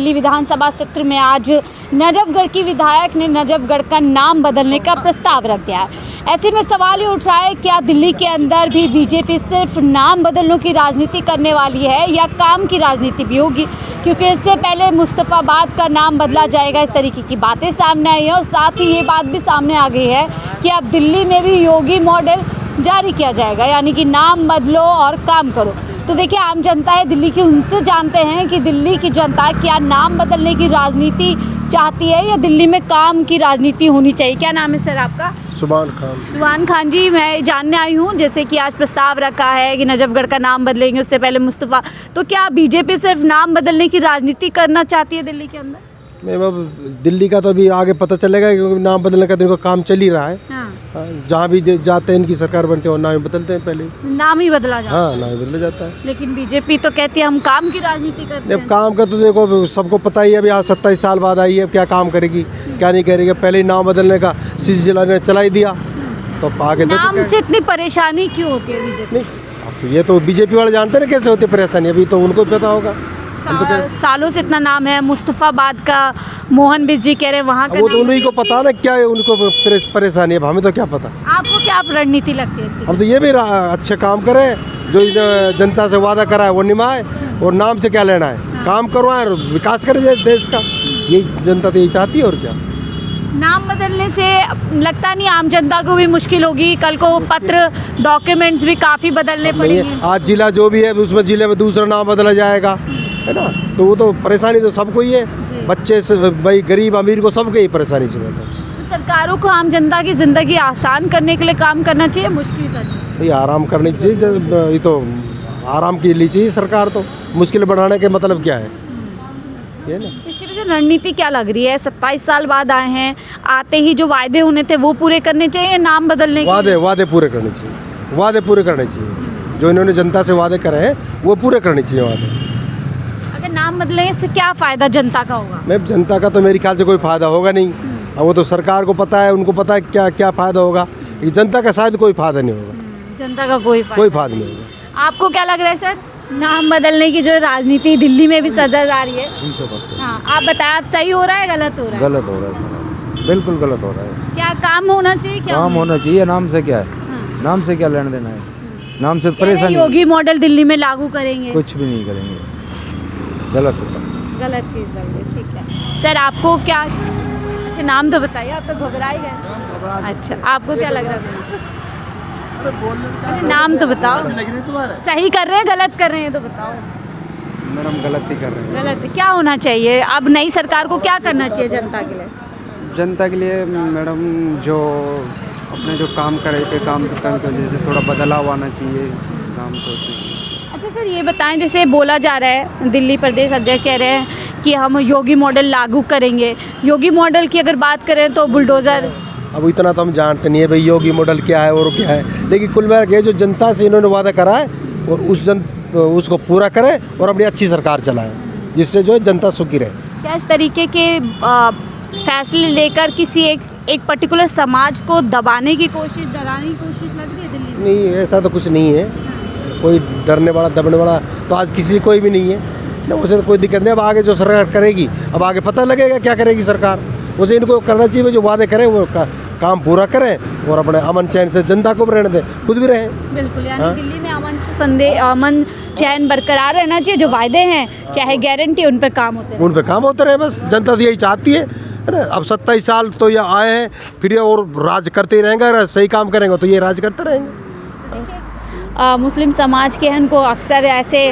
दिल्ली विधानसभा सत्र में आज नजफगढ़ की विधायक ने नजफगढ़ का नाम बदलने का प्रस्ताव रख दिया है। ऐसे में सवाल ये उठ रहा है, क्या दिल्ली के अंदर भी बीजेपी सिर्फ नाम बदलने की राजनीति करने वाली है या काम की राजनीति भी होगी? क्योंकि इससे पहले मुस्तफ़ाबाद का नाम बदला जाएगा, इस तरीके की बातें सामने आई हैं और साथ ही ये बात भी सामने आ गई है कि अब दिल्ली में भी योगी मॉडल जारी किया जाएगा, यानी कि नाम बदलो और काम करो। तो देखिए, आम जनता है दिल्ली की, उनसे जानते हैं कि दिल्ली की जनता क्या नाम बदलने की राजनीति चाहती है या दिल्ली में काम की राजनीति होनी चाहिए। क्या नाम है सर आपका? सुभान खान। सुभान खान जी, मैं जानने आई हूँ जैसे कि आज प्रस्ताव रखा है कि नजफगढ़ का नाम बदलेंगे, उससे पहले मुस्तफ़ा, तो क्या बीजेपी सिर्फ नाम बदलने की राजनीति करना चाहती है दिल्ली के अंदर? मैं दिल्ली का तो अभी आगे पता चलेगा, क्योंकि नाम बदलने का इनका काम चल ही रहा है। हाँ। जहाँ भी जाते हैं इनकी सरकार बनती है और नाम ही बदलते हैं, पहले नाम ही बदला जाता है। हाँ, नाम ही बदला जाता है। लेकिन बीजेपी तो कहती है हम काम की राजनीति करते हैं। काम का तो देखो सबको पता ही है, अभी आज 27 साल बाद आई है, क्या काम करेगी क्या नहीं करेगी। पहले ही नाम बदलने का सिलसिला ने चला ही दिया, तो आगे नाम से इतनी परेशानी क्यों होती है बीजेपी? नहीं, अब ये तो बीजेपी वाले जानते हैं कैसे होती है परेशानी, अभी तो उनको पता होगा। सालों से इतना नाम है मुस्तफ़ाबाद का, मोहन बिष्ट जी कह रहे हैं वहाँ का। वो तो उन्हीं को पता ना क्या है, उनको परेशानी है, हमें तो क्या पता। आपको क्या रणनीति लगती है इसकी? हम तो ये भी अच्छे काम करें, जो जनता से वादा करा है वो निभाए, और नाम से क्या लेना है। हाँ। काम करवाएं और विकास करें देश का, यही जनता तो यही चाहती है। और क्या, नाम बदलने से लगता नहीं आम जनता को भी मुश्किल होगी? कल को पत्र डॉक्यूमेंट्स भी काफ़ी बदलने पड़ेंगे। आज जिला जो भी है उसमें जिले में दूसरा नाम बदला जाएगा, है ना, तो वो तो परेशानी तो सबको ही है, बच्चे से भाई गरीब अमीर को सबको ही परेशानी से होता है। तो सरकारों को आम जनता की ज़िंदगी आसान करने के लिए काम करना चाहिए, मुश्किल करना भाई आराम करनी चाहिए, ये तो आराम के लिए चाहिए सरकार, तो मुश्किल बढ़ाने के मतलब क्या है ये ना। इसके पीछे रणनीति क्या लग रही है? 27 साल बाद आए हैं, आते ही जो वायदे होने थे वो पूरे करने चाहिए, नाम बदलने के वादे पूरे करने चाहिए, वादे पूरे करने चाहिए, जो इन्होंने जनता से वादे करे हैं वो पूरे करने चाहिए वादे। अगर नाम बदलेंगे इससे क्या फ़ायदा जनता का होगा? मैं जनता का तो मेरे ख्याल से कोई फ़ायदा होगा नहीं, अब वो तो सरकार को पता है, उनको पता है क्या क्या फ़ायदा होगा, जनता का शायद कोई फ़ायदा नहीं होगा। जनता का कोई फ़ायदा नहीं होगा। आपको क्या लग रहा है सर, नाम बदलने की जो राजनीति दिल्ली में भी सदर आ रही है? हाँ, आप बताएं, आप सही हो रहा है गलत हो रहा है? गलत हो रहा है, बिल्कुल गलत हो रहा है। क्या काम होना चाहिए? क्या काम होना चाहिए, नाम से क्या है? हाँ। नाम से क्या लेना देना है? नाम से परेशानी। योगी मॉडल दिल्ली में लागू करेंगे? कुछ भी नहीं करेंगे, गलत है सब, गलत चीज़ लग रही है। ठीक है सर, आपको क्या, अच्छा नाम तो बताइए, आप तो घबरा ही गए। अच्छा, आपको क्या लग रहा है? नाम तो बताओ, सही कर रहे हैं गलत कर रहे हैं तो बताओ। मैडम गलत ही कर रहे हैं। गलत है, क्या होना चाहिए अब नई सरकार को, क्या करना चाहिए जनता के लिए? जनता के लिए मैडम जो अपने जो काम करे पे काम करने की वजह से थोड़ा बदलाव आना चाहिए, काम तो चाहिए। अच्छा सर, ये बताएं, जैसे बोला जा रहा है दिल्ली प्रदेश अध्यक्ष कह रहे हैं कि हम योगी मॉडल लागू करेंगे, योगी मॉडल की अगर बात करें तो बुलडोज़र। अब इतना तो हम जानते नहीं है भाई योगी मॉडल क्या है और क्या है, लेकिन कुल मिला के जो जनता से इन्होंने वादा करा है और उसको पूरा करें और अपनी अच्छी सरकार चलाएं, जिससे जो है जनता सुखी रहे। क्या इस तरीके के फैसले लेकर किसी एक पर्टिकुलर समाज को दबाने की कोशिश, डराने की कोशिश लग रही है दिल्ली में? नहीं, ऐसा तो कुछ नहीं है, कोई डरने वाला दबने वाला तो आज किसी कोई भी नहीं है ना, उसे तो कोई दिक्कत नहीं। अब आगे जो सरकार करेगी, अब आगे पता लगेगा क्या करेगी सरकार, उसे इनको करना चाहिए, जो वादे करें वो काम पूरा करें और अपने अमन चैन से जनता को भी रहने दें, खुद भी रहें। बिल्कुल, यानी दिल्ली में अमन चैन बरकरार रहना चाहिए, जो वायदे हैं चाहे गारंटी, उन पर काम होते हैं, उन पर काम होते रहे, बस जनता तो यही चाहती है ना। अब 27 साल तो ये आए हैं, फिर ये और राज करते ही रहेंगे, अगर सही काम करेंगे तो ये राज करते रहेंगे। मुस्लिम समाज के हैं को अक्सर ऐसे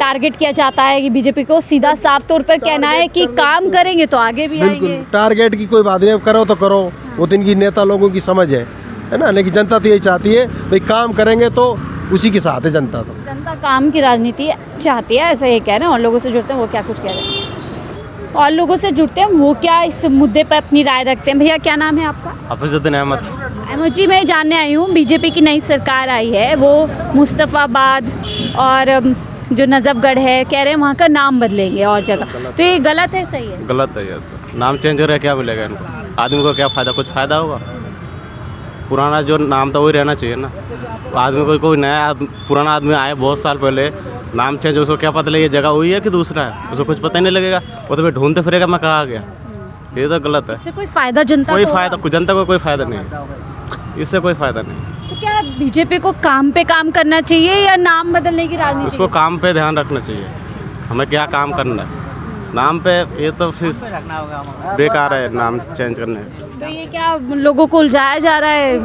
टारगेट किया जाता है कि बीजेपी को सीधा साफ तौर पर कहना है कि काम करेंगे तो आगे भी आएंगे। टारगेट की कोई बात नहीं, करो तो करो, वो तो इनकी नेता लोगों की समझ है ना, लेकिन जनता तो यही चाहती है भाई काम करेंगे तो उसी के साथ है जनता। तो जनता काम की राजनीति चाहती है, ऐसा ये कह रहे हैं। और लोगों से जुड़ते हैं वो क्या कुछ कह रहे हैं, और लोगों से जुड़ते हैं वो क्या इस मुद्दे पर अपनी राय रखते हैं। भैया क्या नाम है आपका? हफीजुद्दीन अहमद। अहमद जी, मैं जानने आई हूँ बीजेपी की नई सरकार आई है, वो मुस्तफ़ाबाद और जो नजफगढ़ है कह रहे हैं वहाँ का नाम बदलेंगे और जगह, तो ये गलत है सही है? गलत है यार, तो नाम चेंज हो रहा है, क्या मिलेगा इनको, आदमी को क्या फ़ायदा, कुछ फ़ायदा होगा? पुराना जो नाम था वही रहना चाहिए ना। आदमी कोई नया पुराना आदमी आए बहुत साल पहले, नाम चेंज, उसको क्या पता लगे ये जगह वही है कि दूसरा है, उसको कुछ पता ही नहीं लगेगा। वो तो फिर ढूंढते फिरेगा मैं कहाँ आ गया। ये तो गलत है। इससे कोई फायदा जनता कोई को फायदा जनता को कोई फायदा नहीं है, इससे कोई फायदा नहीं। तो क्या बीजेपी को काम पे काम करना चाहिए या नाम बदलने की राजनीति? उसको काम पे ध्यान रखना चाहिए, हमें क्या काम करना है। नाम पे ये तो फिर बेकार है नाम चेंज करने। तो ये क्या लोगों को उलझाया जा रहा है?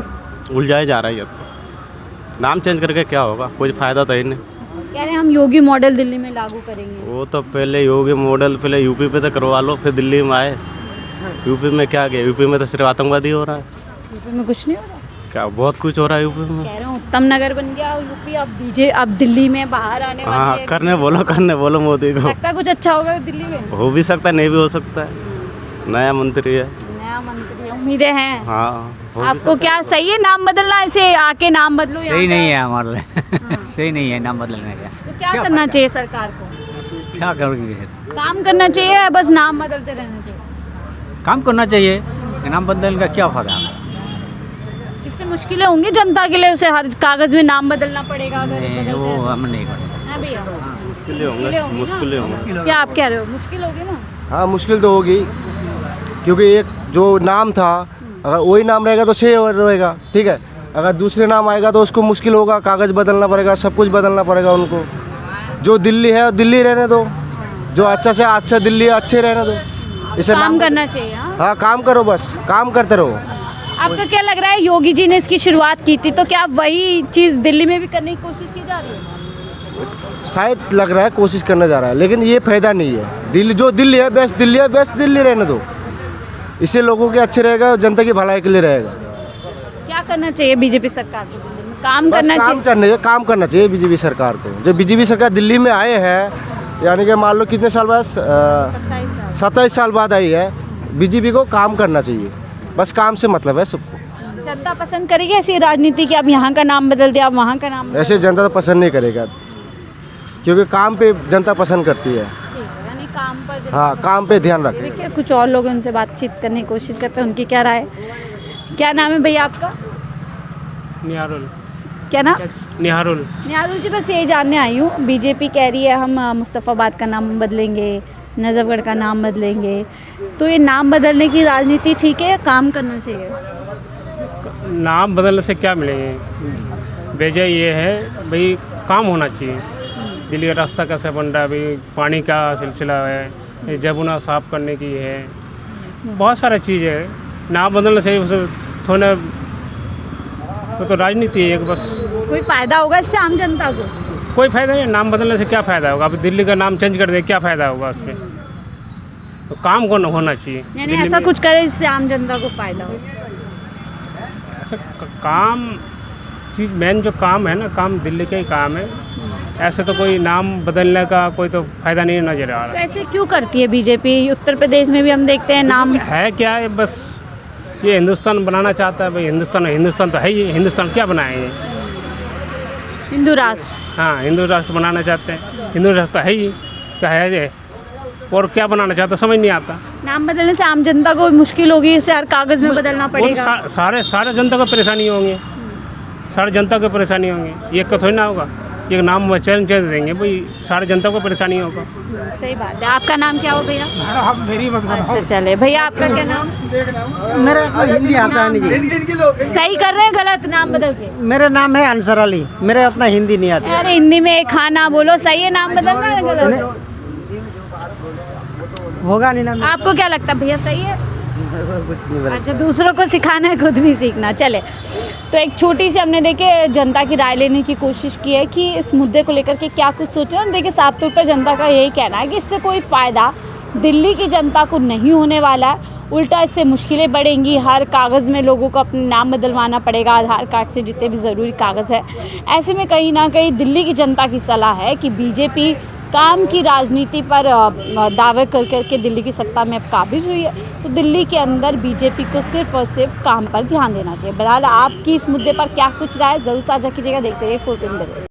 उलझाया जा रहा है ये तो। नाम चेंज करके क्या होगा, कोई फायदा तो ही नहीं। कह रहे हैं हम योगी मॉडल दिल्ली में लागू करेंगे। वो तो पहले योगी मॉडल पहले यूपी पे तो करवा लो, फिर दिल्ली में आए। यूपी में क्या गया, यूपी में तो सिर्फ आतंकवादी हो रहा है। यूपी में कुछ नहीं हो रहा? क्या बहुत कुछ हो रहा है यूपी में। कह रहे हैं उत्तम नगर बन गया यूपी, अब दिल्ली में बाहर आने वाली हाँ है। करने बोलो मोदी को। लगता है कुछ अच्छा होगा दिल्ली में? हो भी सकता है, नहीं भी हो सकता है, नया मंत्री है। नया मंत्री, उम्मीदें हैं। हाँ हो भी आपको क्या सही है नाम बदलना? ऐसे आके नाम बदलो? सही नहीं है हमारे लिए। सही नहीं है नाम बदलने का। तो क्या करना चाहिए सरकार को? क्या करोगी फिर? काम करना चाहिए या बस नाम बदलते रहना चाहिए? काम करना चाहिए, नाम बदलने का क्या फायदा हमें? इससे मुश्किलें होंगी जनता के लिए, उसे हर कागज में नाम बदलना पड़ेगा अगर बदलते वो हैं। हम नहीं करते। हाँ भैया, मुश्किलें होंगी ना? मुश्किलें होंगी। क्या आप कह रहे हो मुश्किल होगी ना? हाँ मुश्किल तो होगी, क्योंकि एक जो नाम था अगर वही नाम रहेगा तो सही रहेगा, ठीक है। अगर दूसरे नाम आएगा तो उसको मुश्किल होगा, कागज़ बदलना पड़ेगा, सब कुछ बदलना पड़ेगा उनको। जो दिल्ली है दिल्ली रहने दो, जो अच्छा से अच्छा दिल्ली है अच्छे रहने दो। इसे काम करना चाहिए। हाँ? हाँ काम करो, बस काम करते रहो। आपको क्या लग रहा है योगी जी ने इसकी शुरुआत की थी, तो क्या वही चीज़ दिल्ली में भी करने की कोशिश की जा रही है? शायद लग रहा है कोशिश करने जा रहा है, लेकिन ये फायदा नहीं है। दिल्ली जो दिल्ली है बेस्ट दिल्ली है, बेस्ट दिल्ली रहने दो। इससे लोगों के अच्छे रहेगा, जनता की भलाई के लिए रहेगा। क्या करना चाहिए बीजेपी सरकार को दिल्ली में? काम बस करना चाहिए। काम करना चाहिए बीजेपी सरकार को। जब बीजेपी सरकार दिल्ली में आए हैं, यानी कि मान लो कितने साल बाद, 27 साल बाद आई है, बीजेपी को काम करना चाहिए। बस काम से मतलब है सबको। जनता पसंद करेगी ऐसी राजनीति कि अब यहाँ का नाम बदल दिया, अब वहाँ का नाम बदल ऐसे जनता तो पसंद नहीं करेगा, क्योंकि काम पे जनता पसंद करती है। दिया। यानी काम पर जनता- हाँ काम पे ध्यान रखें। देखिए कुछ और लोग उनसे बातचीत करने की कोशिश करते हैं, उनकी क्या राय है। क्या नाम है भैया आपका? निहारुल। क्या नाम? निहारुल। निहारुल जी, बस यही जानने आई हूँ, बीजेपी कह रही है हम मुस्तफ़ाबाद का नाम बदलेंगे, नजफगढ़ का नाम बदलेंगे, तो ये नाम बदलने की राजनीति ठीक है या काम करना चाहिए? नाम बदलने से क्या मिलेंगे? वजह ये है भाई काम होना चाहिए। दिल्ली का रास्ता कैसे बन रहा है भाई, पानी का सिलसिला है, जमुना साफ करने की है, बहुत सारा चीज़ है। नाम बदलने से थोड़ा वो तो राजनीति है एक बस। कोई फ़ायदा होगा इससे आम जनता को? कोई फ़ायदा नहीं, नाम बदलने से क्या फ़ायदा होगा? अभी दिल्ली का नाम चेंज कर दे, क्या फ़ायदा होगा उसमें? तो काम को होना चाहिए। यानी दिल्ली ऐसा में कुछ करे जिससे आम जनता को फ़ायदा हो। ऐसा काम चीज़ मेन जो काम है ना, काम दिल्ली का ही काम है। ऐसे तो कोई नाम बदलने का कोई तो फ़ायदा नहीं नज़र आ तो रहा ऐसे क्यों करती है बीजेपी? उत्तर प्रदेश में भी हम देखते हैं नाम है। क्या है बस ये हिंदुस्तान बनाना चाहता है भाई। हिंदुस्तान तो है ही, हिंदुस्तान क्या बनाएंगे? हिंदू राष्ट्र। हाँ हिंदू राष्ट्र बनाना चाहते हैं, हिंदू राष्ट्र तो है ही, चाहे ये और क्या बनाना चाहता समझ नहीं आता। नाम बदलने से आम जनता को मुश्किल होगी, इसे हर कागज़ में बदलना वो तो पड़ेगा। सारे जनता को परेशानी होंगे, सारे जनता को परेशानी होंगी। एक का थोड़ी ना होगा, एक नाम चेंज देंगे भाई, सारे जनता को परेशानी होगा। सही बात है। आपका नाम क्या हो भैया? मेरी मत अच्छा चले भैया, आपका क्या नाम? मेरा हिंदी आता है नहीं। सही कर रहे हैं गलत नाम बदल के? मेरा नाम है अंसर अली, मेरे उतना हिंदी नहीं आता। अरे हिंदी में एक खाना बोलो, सही है नाम बदलना है गलत? होगा नहीं ना। आपको क्या लगता है भैया, सही है? कुछ नहीं अच्छा, दूसरों को सिखाना है, खुद नहीं सीखना। चले, तो एक छोटी सी हमने देखे जनता की राय लेने की कोशिश की है कि इस मुद्दे को लेकर के क्या कुछ सोचे। और देखिए साफ तौर पर जनता का यही कहना है कि इससे कोई फ़ायदा दिल्ली की जनता को नहीं होने वाला है, उल्टा इससे मुश्किलें बढ़ेंगी। हर कागज़ में लोगों को अपना नाम बदलवाना पड़ेगा, आधार कार्ड से जितने भी ज़रूरी कागज़ है। ऐसे में कहीं ना कहीं दिल्ली की जनता की सलाह है कि बीजेपी काम की राजनीति पर दावे कर करके दिल्ली की सत्ता में अब काबिज हुई है, तो दिल्ली के अंदर बीजेपी को सिर्फ और सिर्फ काम पर ध्यान देना चाहिए। बहरहाल आपकी इस मुद्दे पर क्या कुछ राय, ज़रूर साझा कीजिएगा। देखते रहिए 4 दिन।